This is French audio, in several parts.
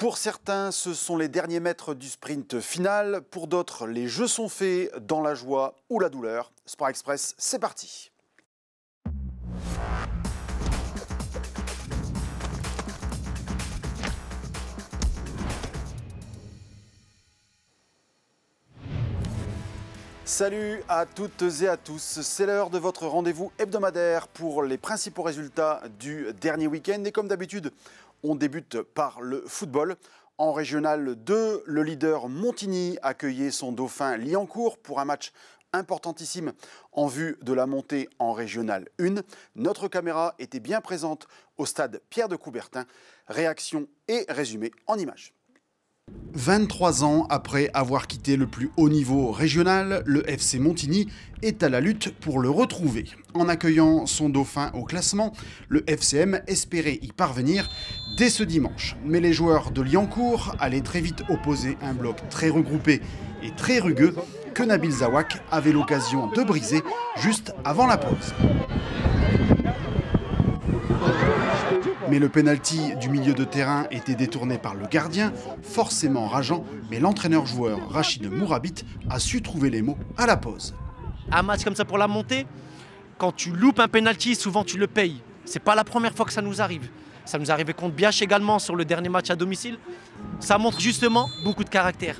Pour certains, ce sont les derniers mètres du sprint final. Pour d'autres, les jeux sont faits dans la joie ou la douleur. Sport Express, c'est parti. Salut à toutes et à tous, c'est l'heure de votre rendez-vous hebdomadaire pour les principaux résultats du dernier week-end. Et comme d'habitude, on débute par le football. En Régional 2, le leader Montigny accueillait son dauphin Liancourt pour un match importantissime en vue de la montée en Régional 1. Notre caméra était bien présente au stade Pierre de Coubertin. Réaction et résumé en images. 23 ans après avoir quitté le plus haut niveau régional, le FC Montigny est à la lutte pour le retrouver. En accueillant son dauphin au classement, le FCM espérait y parvenir dès ce dimanche. Mais les joueurs de Liancourt allaient très vite opposer un bloc très regroupé et très rugueux que Nabil Zawak avait l'occasion de briser juste avant la pause. Mais le pénalty du milieu de terrain était détourné par le gardien, forcément rageant, mais l'entraîneur-joueur Rachid Mourabit a su trouver les mots à la pause. Un match comme ça pour la montée, quand tu loupes un pénalty, souvent tu le payes. C'est pas la première fois que ça nous arrive. Ça nous arrivait contre Biache également sur le dernier match à domicile. Ça montre justement beaucoup de caractère.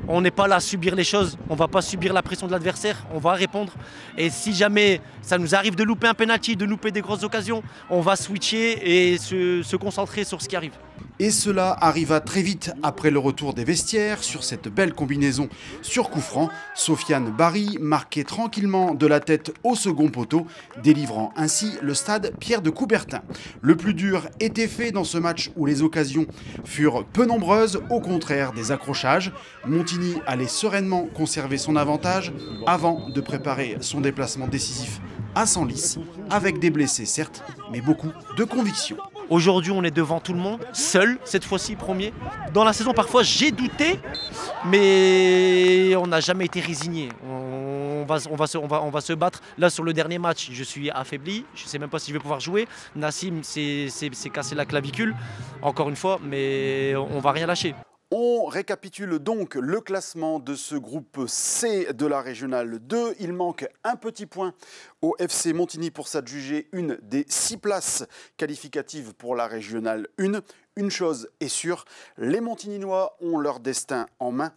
On n'est pas là à subir les choses, on ne va pas subir la pression de l'adversaire, on va répondre. Et si jamais ça nous arrive de louper un penalty, de louper des grosses occasions, on va switcher et se concentrer sur ce qui arrive. Et cela arriva très vite après le retour des vestiaires sur cette belle combinaison sur coup franc. Sofiane Barry marquait tranquillement de la tête au second poteau, délivrant ainsi le stade Pierre de Coubertin. Le plus dur était fait dans ce match où les occasions furent peu nombreuses, au contraire des accrochages. Montigny allait sereinement conserver son avantage avant de préparer son déplacement décisif à Senlis, avec des blessés certes, mais beaucoup de conviction. Aujourd'hui, on est devant tout le monde, seul, cette fois-ci, premier. Dans la saison, parfois, j'ai douté, mais on n'a jamais été résigné. On va se battre. Là, sur le dernier match, je suis affaibli. Je ne sais même pas si je vais pouvoir jouer. Nassim s'est cassé la clavicule, encore une fois, mais on ne va rien lâcher. On récapitule donc le classement de ce groupe C de la Régionale 2. Il manque un petit point au FC Montigny pour s'adjuger une des 6 places qualificatives pour la Régionale 1. Une chose est sûre, les Montigninois ont leur destin en main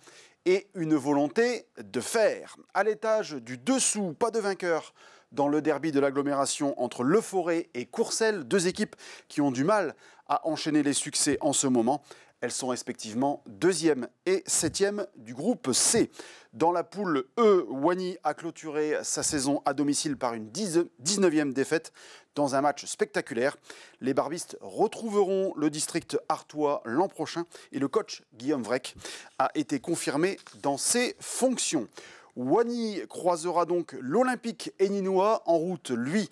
et une volonté de faire. À l'étage du dessous, pas de vainqueur dans le derby de l'agglomération entre Le Forêt et Courcelles, 2 équipes qui ont du mal à enchaîner les succès en ce moment. Elles sont respectivement 2e et 7e du groupe C. Dans la poule E, Wany a clôturé sa saison à domicile par une 19e défaite dans un match spectaculaire. Les barbistes retrouveront le district artois l'an prochain et le coach Guillaume Vrec a été confirmé dans ses fonctions. Wany croisera donc l'Olympique héninois en route, lui,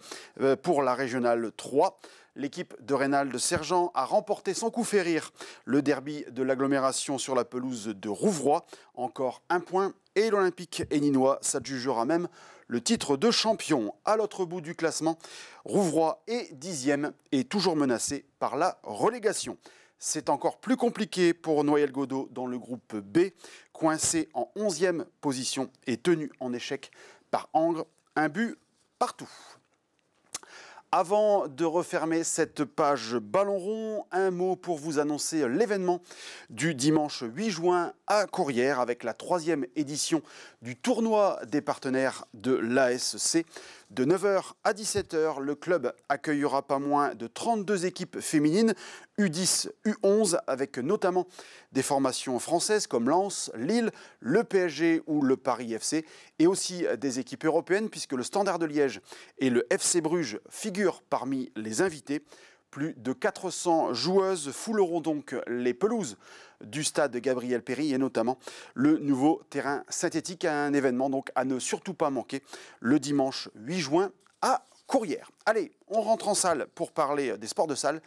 pour la Régionale 3. L'équipe de Reynald Sergent a remporté sans coup férir le derby de l'agglomération sur la pelouse de Rouvroy. Encore un point et l'Olympique héninois s'adjugera même le titre de champion. À l'autre bout du classement, Rouvroy est 10e et toujours menacé par la relégation. C'est encore plus compliqué pour Noyelles-Godault dans le groupe B, coincé en 11e position et tenu en échec par Angres, un but partout. Avant de refermer cette page ballon rond, un mot pour vous annoncer l'événement du dimanche 8 juin à Courrières avec la 3e édition du tournoi des partenaires de l'ASC. De 9h à 17h, le club accueillera pas moins de 32 équipes féminines, U10, U11, avec notamment des formations françaises comme Lens, Lille, le PSG ou le Paris FC, et aussi des équipes européennes puisque le Standard de Liège et le FC Bruges figurent parmi les invités. Plus de 400 joueuses fouleront donc les pelouses du stade Gabriel Péry et notamment le nouveau terrain synthétique, un événement donc à ne surtout pas manquer le dimanche 8 juin à Courrières. Allez, on rentre en salle pour parler des sports de salle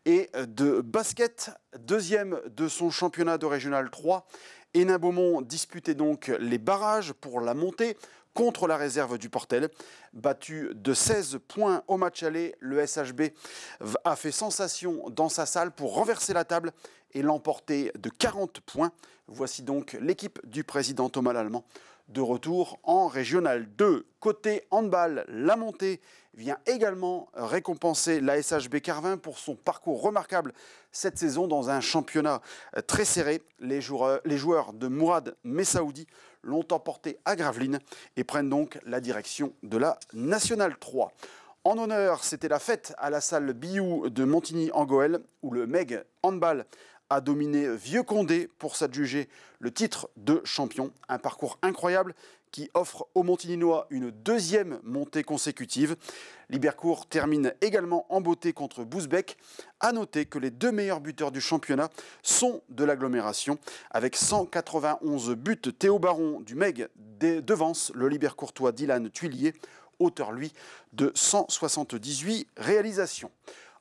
et de basket. 2e de son championnat de Régional 3, Hénin-Beaumont disputait donc les barrages pour la montée contre la réserve du Portel. Battu de 16 points au match aller, le SHB a fait sensation dans sa salle pour renverser la table et l'emporter de 40 points. Voici donc l'équipe du président Thomas Lallemand de retour en Régional 2. Côté handball, la montée vient également récompenser la SHB Carvin pour son parcours remarquable cette saison dans un championnat très serré. Les joueurs de Mourad Messaoudi l'ont emporté à Gravelines et prennent donc la direction de la Nationale 3. En honneur, c'était la fête à la salle Biou de Montigny-en-Goël où le MEG Handball a dominé Vieux-Condé pour s'adjuger le titre de champion. Un parcours incroyable qui offre aux Montigninois une deuxième montée consécutive. Libercourt termine également en beauté contre Bousbecq. A noter que les 2 meilleurs buteurs du championnat sont de l'agglomération. Avec 191 buts, Théo Baron du MEG devance le Libercourtois Dylan Tuillier, auteur lui de 178 réalisations.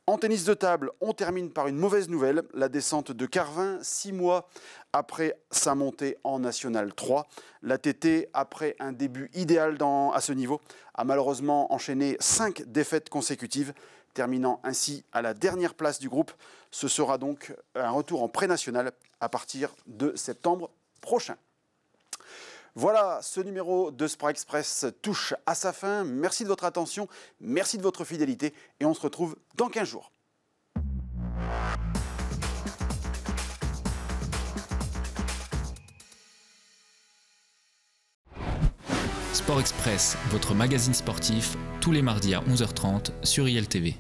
En tennis de table, on termine par une mauvaise nouvelle, la descente de Carvin, 6 mois après sa montée en National 3. La TT, après un début idéal à ce niveau, a malheureusement enchaîné 5 défaites consécutives, terminant ainsi à la dernière place du groupe. Ce sera donc un retour en pré-national à partir de septembre prochain. Voilà, ce numéro de Sport Express touche à sa fin. Merci de votre attention, merci de votre fidélité et on se retrouve dans 15 jours. Sport Express, votre magazine sportif, tous les mardis à 11h30 sur ILTV.